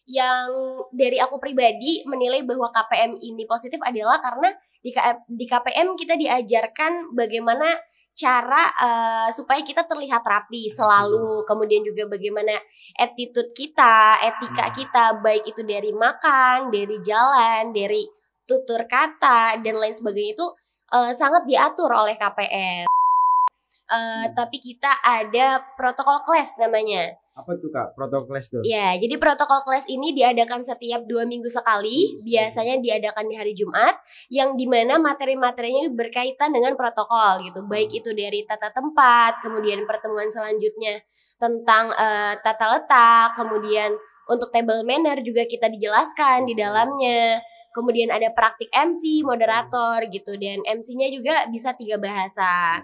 yang dari aku pribadi menilai bahwa KPM ini positif adalah karena di KPM kita diajarkan bagaimana cara supaya kita terlihat rapi selalu, kemudian juga bagaimana attitude kita, etika kita, baik itu dari makan, dari jalan, dari tutur kata dan lain sebagainya itu sangat diatur oleh KPM. Tapi kita ada protokol class namanya. Apa tuh Kak, protokol kelas tuh? Ya, jadi protokol kelas ini diadakan setiap 2 minggu sekali. Biasanya diadakan di hari Jumat, yang dimana materi-materinya berkaitan dengan protokol gitu. Baik itu dari tata tempat, kemudian pertemuan selanjutnya tentang tata letak, kemudian untuk table manner juga kita dijelaskan di dalamnya. Kemudian ada praktik MC, moderator gitu, dan MC-nya juga bisa 3 bahasa.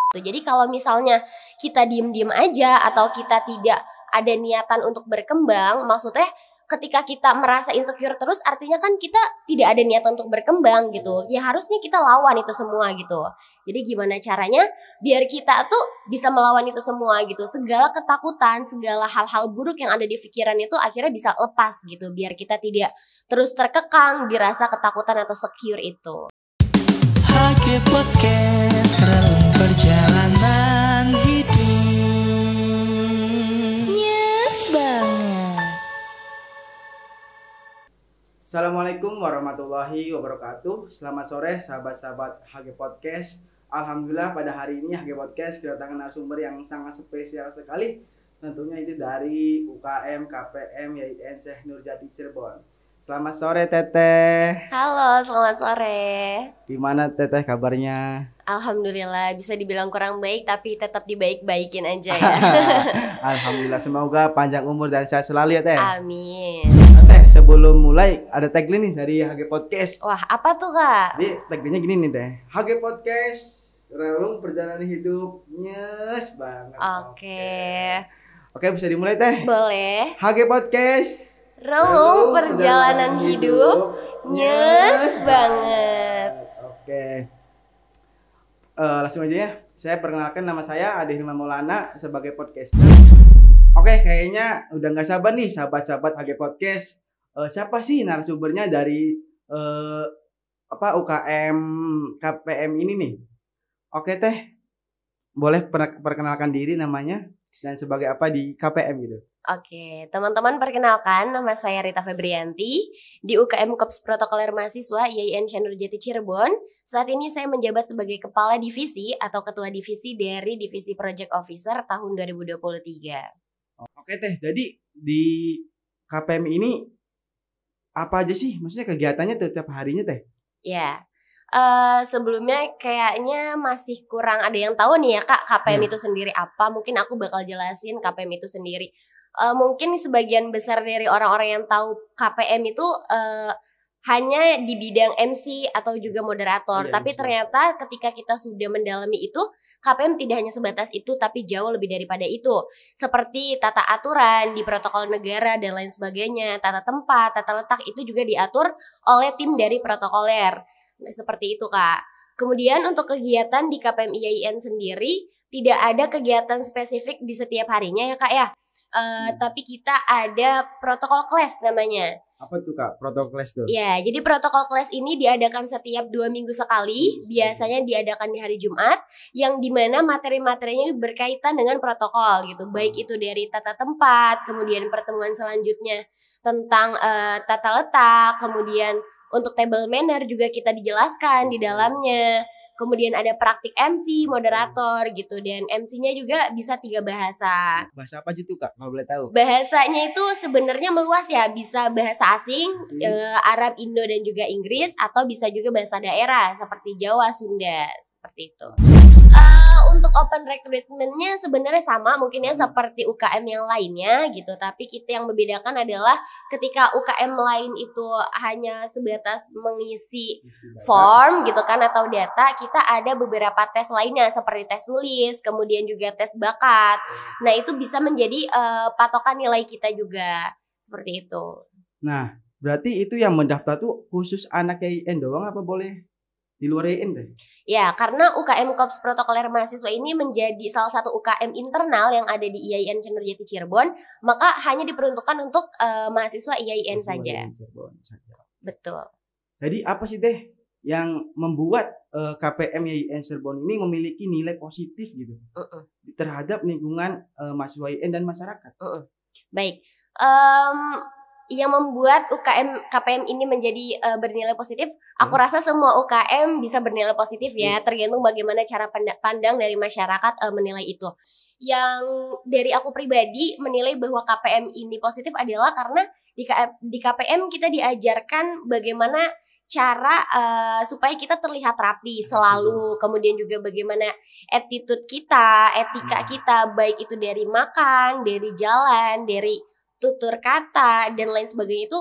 Jadi kalau misalnya kita diem-diem aja atau kita tidak ada niatan untuk berkembang, maksudnya ketika kita merasa insecure terus artinya kan kita tidak ada niatan untuk berkembang gitu. Ya harusnya kita lawan itu semua gitu. Jadi gimana caranya biar kita tuh bisa melawan itu semua gitu. Segala ketakutan, segala hal-hal buruk yang ada di pikiran itu akhirnya bisa lepas gitu. Biar kita tidak terus terkekang dirasa ketakutan atau secure itu. HG Podcast, relung perjalanan hidup. Yes banget. Assalamualaikum warahmatullahi wabarakatuh. Selamat sore sahabat-sahabat HG Podcast. Alhamdulillah pada hari ini HG Podcast kedatangan narasumber yang sangat spesial sekali. Tentunya itu dari UKM KPM YIN Syekh Nurjati Cirebon. Selamat sore Teteh. Halo, selamat sore. Gimana Teteh kabarnya? Alhamdulillah, bisa dibilang kurang baik tapi tetap dibaik-baikin aja ya. Alhamdulillah, semoga panjang umur dan sehat selalu ya Teh. Amin. Nah, Teh, sebelum mulai ada tagline nih dari HG Podcast. Wah, apa tuh Kak? Jadi tagline-nya gini nih Teh. HG Podcast, relung perjalanan hidup. Nyes banget. Oke, bisa dimulai Teh. Boleh. HG Podcast, Relung perjalanan hidup. Nyes banget. Oke. Langsung aja ya. Saya perkenalkan, nama saya Ade Hilman Maulana sebagai podcaster. Oke, kayaknya udah nggak sabar nih sahabat-sahabat HG Podcast. Siapa sih narasumbernya dari UKM KPM ini nih? Oke Teh, boleh perkenalkan diri namanya dan sebagai apa di KPM gitu. Oke, teman-teman perkenalkan, nama saya Rita Febrianti di UKM Kops Protokoler Mahasiswa YIN Syekh Nurjati Cirebon. Saat ini saya menjabat sebagai Kepala Divisi atau Ketua Divisi dari Divisi Project Officer tahun 2023. Oke Teh, jadi di KPM ini apa aja sih? Maksudnya kegiatannya tuh tiap harinya Teh? Ya, sebelumnya kayaknya masih kurang ada yang tahu nih ya Kak, KPM itu sendiri apa. Mungkin aku bakal jelasin KPM itu sendiri. Mungkin sebagian besar dari orang-orang yang tahu KPM itu hanya di bidang MC atau juga moderator. Tapi ternyata ketika kita sudah mendalami itu, KPM tidak hanya sebatas itu, tapi jauh lebih daripada itu. Seperti tata aturan di protokol negara dan lain sebagainya, tata tempat, tata letak itu juga diatur oleh tim dari protokoler. Nah, seperti itu Kak. Kemudian untuk kegiatan di KPM YIN sendiri, tidak ada kegiatan spesifik di setiap harinya ya Kak ya. Tapi kita ada protokol class namanya. Apa tuh Kak, protokol kelas tuh? Ya, jadi protokol kelas ini diadakan setiap 2 minggu sekali. Biasanya diadakan di hari Jumat, yang dimana materi-materinya berkaitan dengan protokol gitu. Baik itu dari tata tempat, kemudian pertemuan selanjutnya tentang tata letak, kemudian untuk table manner juga kita dijelaskan di dalamnya. Kemudian ada praktik MC, moderator gitu, dan MC-nya juga bisa 3 bahasa. Bahasa apa aja tuh Kak, kalau boleh tahu? Bahasanya itu sebenarnya meluas ya, bisa bahasa asing, Arab, Indo dan juga Inggris, atau bisa juga bahasa daerah seperti Jawa, Sunda, seperti itu. Untuk open recruitment-nya sebenarnya sama mungkin ya seperti UKM yang lainnya gitu, tapi kita yang membedakan adalah ketika UKM lain itu hanya sebatas mengisi form gitu kan atau data, kita ada beberapa tes lainnya seperti tes tulis, kemudian juga tes bakat. Nah, itu bisa menjadi patokan nilai kita juga seperti itu. Nah, berarti itu yang mendaftar tuh khusus anak YIN doang apa boleh di luar IAIN teh? Ya, karena UKM Korps Protokoler Mahasiswa ini menjadi salah satu UKM internal yang ada di IAIN Cenderawasih Cirebon, maka hanya diperuntukkan untuk mahasiswa IAIN saja. Betul. Jadi apa sih teh yang membuat KPM IAIN Cirebon ini memiliki nilai positif gitu terhadap lingkungan mahasiswa IAIN dan masyarakat? Baik. Yang membuat KPM ini menjadi bernilai positif, aku rasa semua UKM bisa bernilai positif ya, tergantung bagaimana cara pandang dari masyarakat menilai itu. Yang dari aku pribadi menilai bahwa KPM ini positif adalah karena di KPM kita diajarkan bagaimana cara supaya kita terlihat rapi selalu, kemudian juga bagaimana attitude kita, etika kita, baik itu dari makan, dari jalan, dari tutur kata dan lain sebagainya itu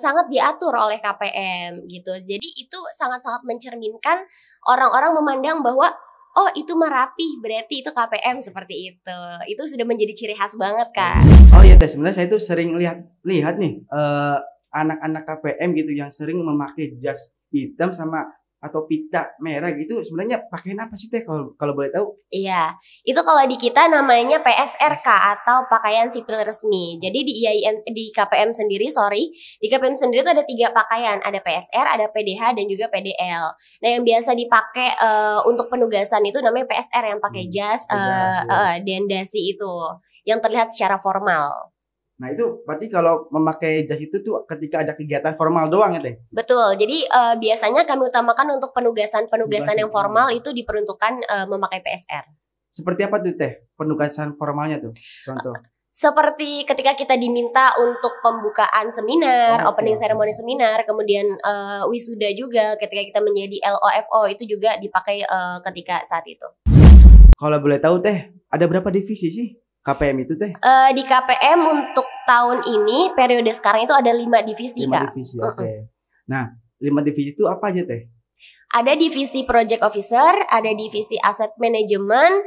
sangat diatur oleh KPM gitu. Jadi itu sangat-sangat mencerminkan orang-orang memandang bahwa oh itu mah rapih, berarti itu KPM seperti itu. Itu sudah menjadi ciri khas banget kan. Oh iya teh, sebenarnya saya tuh sering lihat nih anak-anak KPM gitu yang sering memakai jas hitam sama atau pita merah gitu, sebenarnya pakaian apa sih teh kalau boleh tahu? Iya, itu kalau di kita namanya PSRK atau pakaian sipil resmi. Jadi di KPM sendiri, di KPM sendiri itu ada 3 pakaian, ada PSR, ada PDH dan juga PDL. Nah yang biasa dipakai untuk penugasan itu namanya PSR yang pakai jas dan dasi itu, yang terlihat secara formal. Nah itu berarti kalau memakai jas itu tuh ketika ada kegiatan formal doang ya teh? Betul, jadi biasanya kami utamakan untuk penugasan yang formal itu diperuntukkan memakai PSR. Seperti apa tuh teh penugasan formalnya tuh? Contoh? Seperti ketika kita diminta untuk pembukaan seminar, opening ceremony seminar, kemudian wisuda juga ketika kita menjadi LOFO itu juga dipakai ketika saat itu. Kalau boleh tahu teh, ada berapa divisi sih KPM itu teh? Di KPM untuk tahun ini periode sekarang itu ada 5 divisi 5 Kak. divisi, oke. Nah 5 divisi itu apa aja teh? Ada divisi project officer, ada divisi asset management,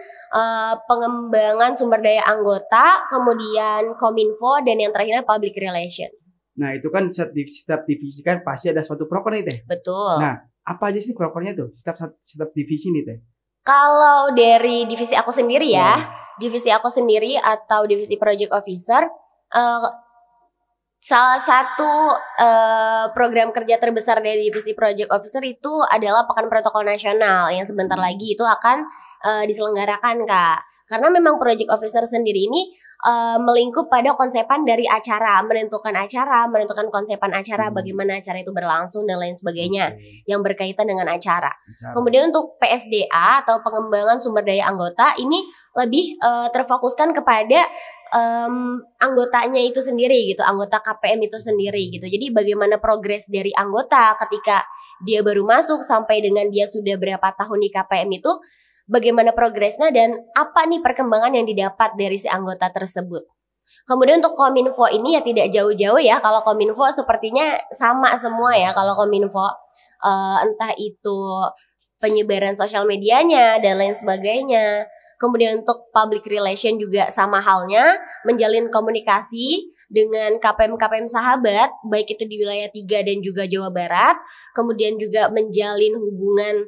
pengembangan sumber daya anggota, kemudian kominfo, dan yang terakhirnya public relation. Nah itu kan setiap divisi kan pasti ada suatu proker nih teh. Betul. Nah apa aja sih prokernya tuh setiap divisi nih teh? Kalau dari divisi aku sendiri ya, divisi aku sendiri atau divisi project officer, salah satu program kerja terbesar dari divisi project officer itu adalah Pekan Protokol Nasional yang sebentar lagi itu akan diselenggarakan Kak. Karena memang project officer sendiri ini melingkup pada konsepan dari acara, menentukan konsepan acara, bagaimana acara itu berlangsung dan lain sebagainya yang berkaitan dengan acara. Kemudian untuk PSDA atau pengembangan sumber daya anggota ini lebih terfokuskan kepada anggotanya itu sendiri gitu, anggota KPM itu sendiri gitu. Jadi bagaimana progres dari anggota ketika dia baru masuk sampai dengan dia sudah berapa tahun di KPM itu, bagaimana progresnya dan apa nih perkembangan yang didapat dari si anggota tersebut. Kemudian untuk Kominfo ini ya tidak jauh-jauh ya. Kalau Kominfo sepertinya sama semua ya. Kalau Kominfo entah itu penyebaran sosial medianya dan lain sebagainya. Kemudian untuk public relation juga sama halnya, menjalin komunikasi dengan KPM-KPM sahabat, baik itu di wilayah 3 dan juga Jawa Barat. Kemudian juga menjalin hubungan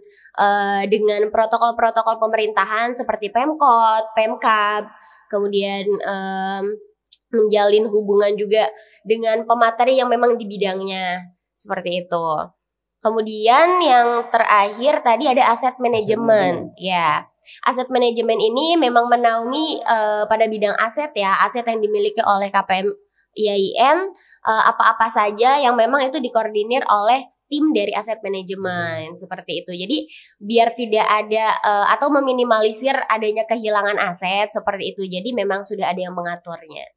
dengan protokol-protokol pemerintahan seperti Pemkot, Pemkab, kemudian menjalin hubungan juga dengan pemateri yang memang di bidangnya, seperti itu. Kemudian yang terakhir tadi ada aset manajemen, ya. Aset manajemen ini memang menaungi pada bidang aset ya, aset yang dimiliki oleh KPM IAIN, apa-apa saja yang memang itu dikoordinir oleh tim dari aset manajemen seperti itu. Jadi biar tidak ada atau meminimalisir adanya kehilangan aset seperti itu. Jadi memang sudah ada yang mengaturnya.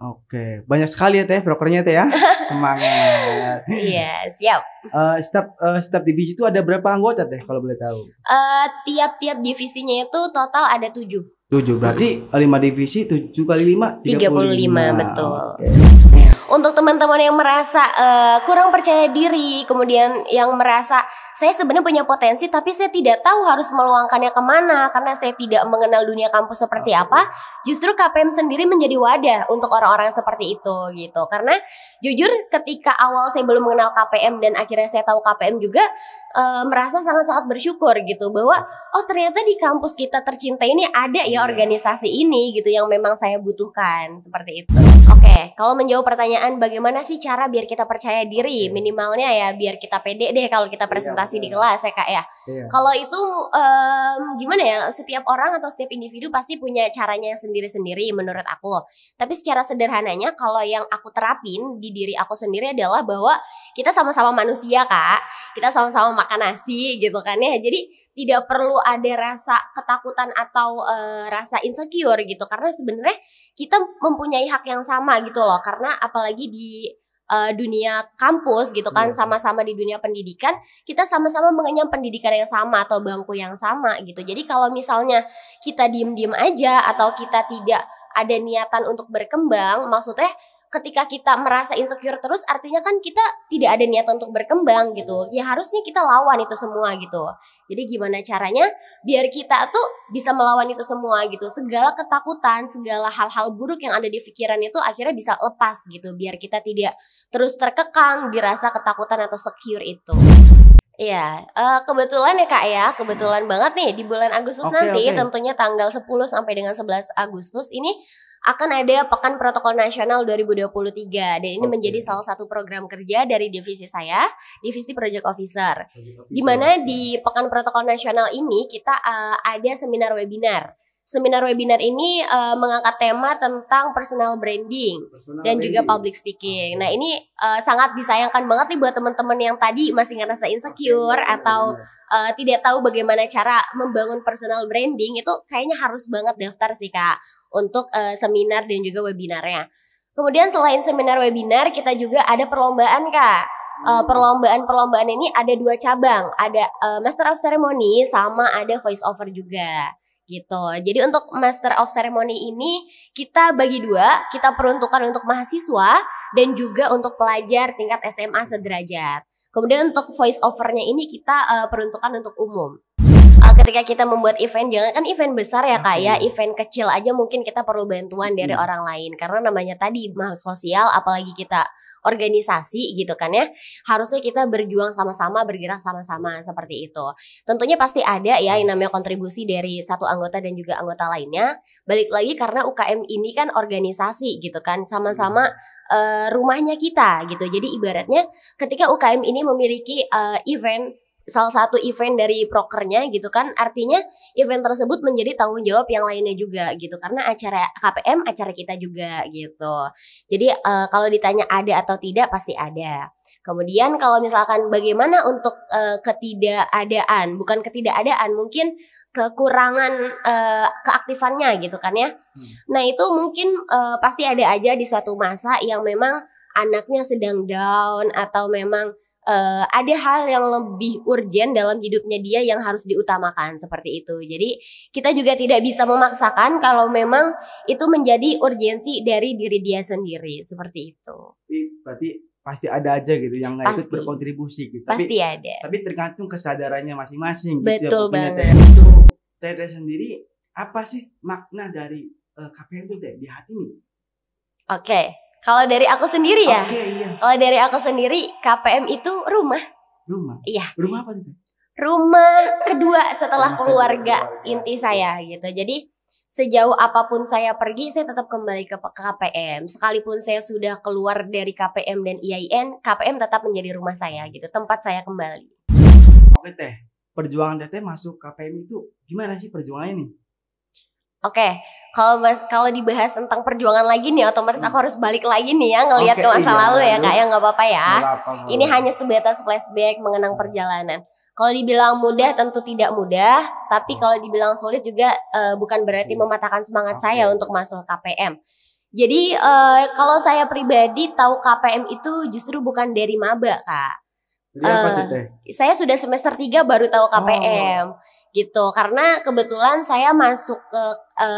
Oke, banyak sekali ya teh brokernya teh ya. Semangat. Iya, siap. Setiap divisi itu ada berapa anggota teh kalau boleh tahu? Tiap-tiap divisinya itu total ada 7. 7 berarti 5 divisi 7 kali 5 35 betul. Okay. Untuk teman-teman yang merasa kurang percaya diri, kemudian yang merasa saya sebenarnya punya potensi tapi saya tidak tahu harus meluangkannya kemana karena saya tidak mengenal dunia kampus seperti apa. Justru KPM sendiri menjadi wadah untuk orang-orang seperti itu gitu. Karena jujur ketika awal saya belum mengenal KPM dan akhirnya saya tahu KPM juga, merasa sangat-sangat bersyukur gitu bahwa oh ternyata di kampus kita tercinta ini ada ya organisasi ini gitu yang memang saya butuhkan seperti itu. Oke, kalau menjawab pertanyaan bagaimana sih cara biar kita percaya diri, minimalnya ya biar kita pede deh kalau kita presentasi di kelas ya Kak ya. Kalau itu gimana ya, setiap orang atau setiap individu pasti punya caranya sendiri-sendiri menurut aku. Tapi secara sederhananya kalau yang aku terapin di diri aku sendiri adalah bahwa kita sama-sama manusia Kak, kita sama-sama makan nasi gitu kan ya. Jadi tidak perlu ada rasa ketakutan atau rasa insecure gitu. Karena sebenarnya kita mempunyai hak yang sama gitu loh. Karena apalagi di dunia kampus gitu kan, sama-sama di dunia pendidikan, kita sama-sama mengenyam pendidikan yang sama atau bangku yang sama gitu. Jadi kalau misalnya kita diem-diem aja atau kita tidak ada niatan untuk berkembang, maksudnya ketika kita merasa insecure terus artinya kan kita tidak ada niat untuk berkembang gitu. Ya harusnya kita lawan itu semua gitu. Jadi gimana caranya biar kita tuh bisa melawan itu semua gitu. Segala ketakutan, segala hal-hal buruk yang ada di pikiran itu akhirnya bisa lepas gitu. Biar kita tidak terus terkekang dirasa ketakutan atau secure itu. Iya, kebetulan ya Kak ya, kebetulan banget nih di bulan Agustus nanti tentunya tanggal 10 sampai dengan 11 Agustus ini akan ada Pekan Protokol Nasional 2023 dan ini menjadi salah satu program kerja dari divisi saya, divisi Project Officer. Di mana di Pekan Protokol Nasional ini kita ada seminar webinar. Seminar webinar ini mengangkat tema tentang personal branding dan juga public speaking. Nah ini sangat disayangkan banget nih buat teman-teman yang tadi masih ngerasa insecure atau tidak tahu bagaimana cara membangun personal branding. Itu kayaknya harus banget daftar sih Kak untuk seminar dan juga webinarnya. Kemudian selain seminar webinar kita juga ada perlombaan Kak. Perlombaan ini ada 2 cabang, ada Master of Ceremony sama ada Voice Over juga gitu. Jadi untuk Master of Ceremony ini kita bagi 2, kita peruntukan untuk mahasiswa dan juga untuk pelajar tingkat SMA sederajat. Kemudian untuk Voice Over-nya ini kita peruntukan untuk umum. Ketika kita membuat event, jangan kan event besar ya Kak ya, event kecil aja mungkin kita perlu bantuan dari orang lain. Karena namanya tadi makhluk sosial, apalagi kita organisasi gitu kan ya, harusnya kita berjuang sama-sama, bergerak sama-sama seperti itu. Tentunya pasti ada ya yang namanya kontribusi dari satu anggota dan juga anggota lainnya. Balik lagi karena UKM ini kan organisasi gitu kan, sama-sama rumahnya kita gitu. Jadi ibaratnya ketika UKM ini memiliki event, salah satu event dari prokernya gitu kan, artinya event tersebut menjadi tanggung jawab yang lainnya juga gitu, karena acara KPM acara kita juga gitu. Jadi kalau ditanya ada atau tidak pasti ada. Kemudian kalau misalkan bagaimana untuk ketidakadaan, bukan ketidakadaan, mungkin kekurangan keaktifannya gitu kan ya. Nah itu mungkin pasti ada aja di suatu masa yang memang anaknya sedang down atau memang ada hal yang lebih urgent dalam hidupnya dia yang harus diutamakan seperti itu. Jadi kita juga tidak bisa memaksakan kalau memang itu menjadi urgensi dari diri dia sendiri seperti itu. Berarti pasti ada aja gitu yang nggak ikut berkontribusi gitu. Pasti ada. Tapi tergantung kesadarannya masing-masing. Betul gitu ya. banget. Itu Teteh sendiri apa sih makna dari KPM itu di hati nih? Oke. Kalau dari aku sendiri ya, iya. Kalau dari aku sendiri KPM itu rumah. Rumah? Iya. Rumah apa itu? Rumah kedua setelah keluarga inti saya gitu. Jadi sejauh apapun saya pergi, saya tetap kembali ke KPM. Sekalipun saya sudah keluar dari KPM dan IAIN, KPM tetap menjadi rumah saya gitu, tempat saya kembali. Oke Teh, perjuangan Teteh masuk KPM itu gimana sih perjuangannya nih? Oke. Kalau dibahas tentang perjuangan lagi nih, otomatis aku harus balik lagi nih ya ngelihat ke masa lalu ya Kak ya, nggak apa-apa ya. Ini hanya sebatas flashback mengenang perjalanan. Kalau dibilang mudah tentu tidak mudah, tapi kalau dibilang sulit juga bukan berarti mematahkan semangat saya untuk masuk KPM. Jadi kalau saya pribadi tahu KPM itu justru bukan dari maba Kak. Saya sudah semester 3 baru tahu KPM. gitu. Karena kebetulan saya masuk ke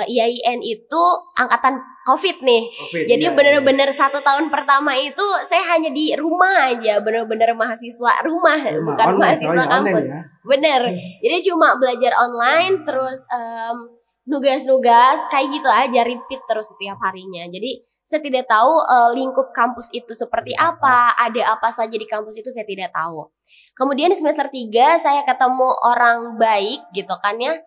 IAIN itu angkatan COVID nih. Jadi benar-benar 1 tahun pertama itu saya hanya di rumah aja, benar-benar mahasiswa rumah bukan mahasiswa kampus. Bener. Jadi cuma belajar online, terus nugas-nugas kayak gitu aja, repeat terus setiap harinya. Jadi saya tidak tahu lingkup kampus itu seperti apa, ada apa saja di kampus itu saya tidak tahu. Kemudian di semester 3 saya ketemu orang baik gitu kan ya.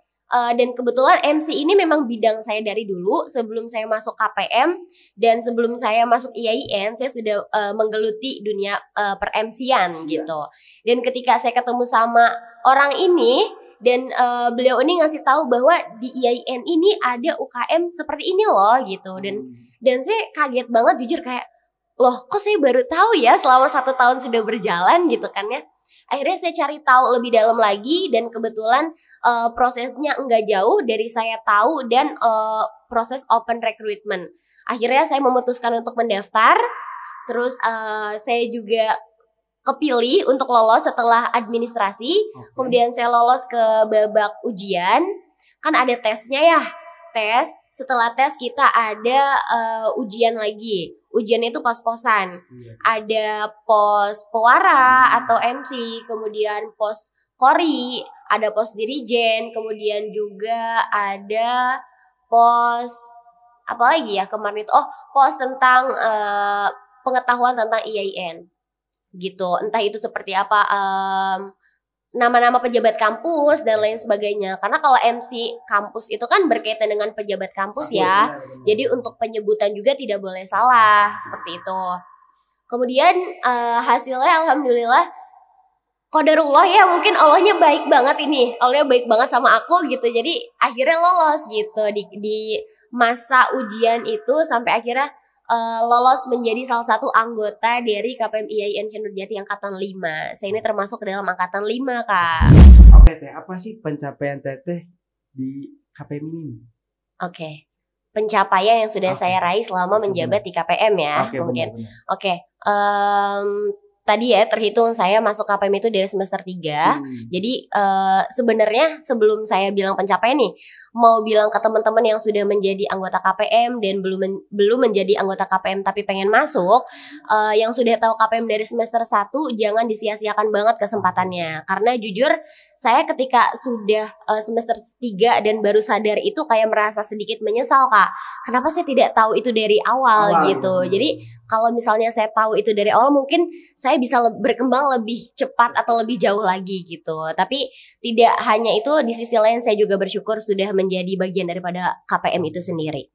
Dan kebetulan MC ini memang bidang saya dari dulu sebelum saya masuk KPM dan sebelum saya masuk IAIN saya sudah menggeluti dunia per-MC-an gitu. Dan ketika saya ketemu sama orang ini dan beliau ini ngasih tahu bahwa di IAIN ini ada UKM seperti ini loh gitu. Dan saya kaget banget jujur kayak, loh kok saya baru tahu ya selama 1 tahun sudah berjalan gitu kan ya. Akhirnya saya cari tahu lebih dalam lagi dan kebetulan prosesnya enggak jauh dari saya tahu dan proses open recruitment. Akhirnya saya memutuskan untuk mendaftar. Terus saya juga kepilih untuk lolos setelah administrasi. Kemudian saya lolos ke babak ujian. Kan ada tesnya ya. Tes, setelah tes kita ada ujian lagi. Ujian itu pos-posan. Ada pos pewara atau MC, kemudian pos kori, ada pos dirijen, kemudian juga ada pos apa lagi ya kemarin itu? Oh, pos tentang pengetahuan tentang IAIN. Gitu. Entah itu seperti apa nama-nama pejabat kampus dan lain sebagainya. Karena kalau MC kampus itu kan berkaitan dengan pejabat kampus ya. Jadi untuk penyebutan juga tidak boleh salah seperti itu. Kemudian hasilnya alhamdulillah qadarullah ya, mungkin Allahnya baik banget ini. Allahnya baik banget sama aku gitu. Jadi akhirnya lolos gitu di masa ujian itu sampai akhirnya lolos menjadi salah satu anggota dari KPM IAIN Nurjati angkatan 5. Saya ini termasuk ke dalam angkatan 5, Kak. Oke, Teh, apa sih pencapaian Teteh di KPM ini? Oke. Pencapaian yang sudah saya raih selama menjabat di KPM ya, mungkin. Oke. Tadi ya terhitung saya masuk KPM itu dari semester 3. Jadi sebenarnya sebelum saya bilang pencapaian nih, mau bilang ke teman-teman yang sudah menjadi anggota KPM dan belum menjadi anggota KPM tapi pengen masuk, yang sudah tahu KPM dari semester 1 jangan disia-siakan banget kesempatannya. Karena jujur saya ketika sudah semester 3 dan baru sadar itu kayak merasa sedikit menyesal, Kak. Kenapa saya tidak tahu itu dari awal gitu. Jadi kalau misalnya saya tahu itu dari awal mungkin saya bisa berkembang lebih cepat atau lebih jauh lagi gitu. Tapi tidak hanya itu, di sisi lain saya juga bersyukur sudah menjadi bagian daripada KPM itu sendiri.